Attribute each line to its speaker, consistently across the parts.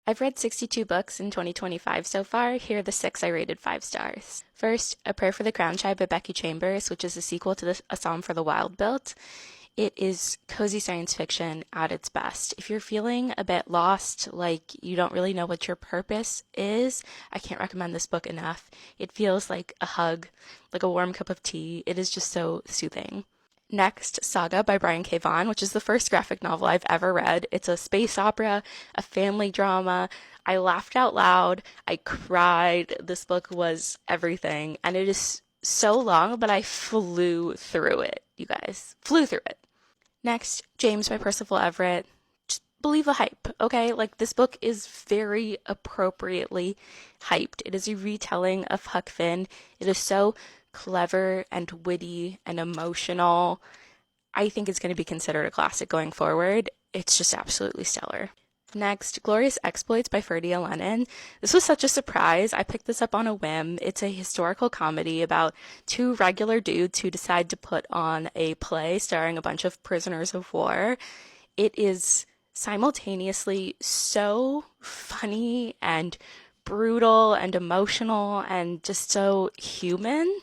Speaker 1: I've read 62 books in 2025 so far. Here are the six I rated 5 stars. First, A Prayer for the Crown Child by Becky Chambers, which is a sequel to A Psalm for the Wild Built. It is cozy science fiction at its best. If you're feeling a bit lost, like you don't really know what your purpose is, I can't recommend this book enough. It feels like a hug, like a warm cup of tea. It is just so soothing. Next, Saga by Brian K. Vaughan, which is the first graphic novel I've ever read. It's a space opera, a family drama. I laughed out loud. I cried. This book was everything. And it is so long, but I flew through it, you guys. Flew through it. Next, James by Percival Everett. Just believe the hype, okay? Like, this book is very appropriately hyped. It is a retelling of Huck Finn. It is so clever and witty and emotional. I think it's going to be considered a classic going forward. It's just absolutely stellar. Next, Glorious Exploits by Ferdia, Lennon. This was such a surprise. I picked this up on a whim. It's a historical comedy about two regular dudes who decide to put on a play starring a bunch of prisoners of war. It is simultaneously so funny and brutal and emotional and just so human.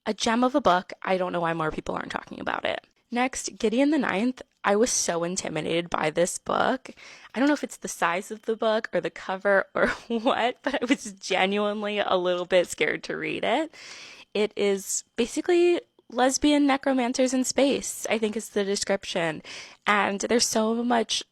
Speaker 1: A gem of a book. I don't know why more people aren't talking about it. Next, Gideon the Ninth. I was so intimidated by this book. I don't know if it's the size of the book or the cover or what, but I was genuinely a little bit scared to read it. It is basically lesbian necromancers in space, I think is the description. And there's so much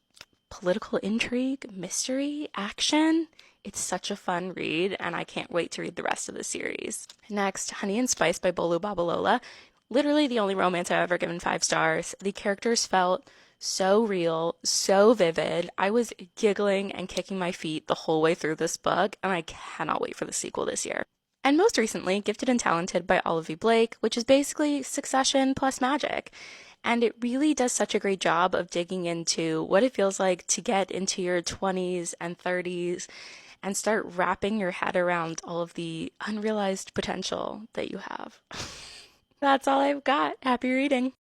Speaker 1: political intrigue, mystery, action. It's such a fun read, and I can't wait to read the rest of the series. Next, Honey and Spice by Bolu Babalola. Literally the only romance I've ever given 5 stars. The characters felt so real, so vivid. I was giggling and kicking my feet the whole way through this book, and I cannot wait for the sequel this year. And most recently, Gifted and Talented by Olivie Blake, which is basically Succession plus magic. And it really does such a great job of digging into what it feels like to get into your 20s and 30s and start wrapping your head around all of the unrealized potential that you have. That's all I've got. Happy reading.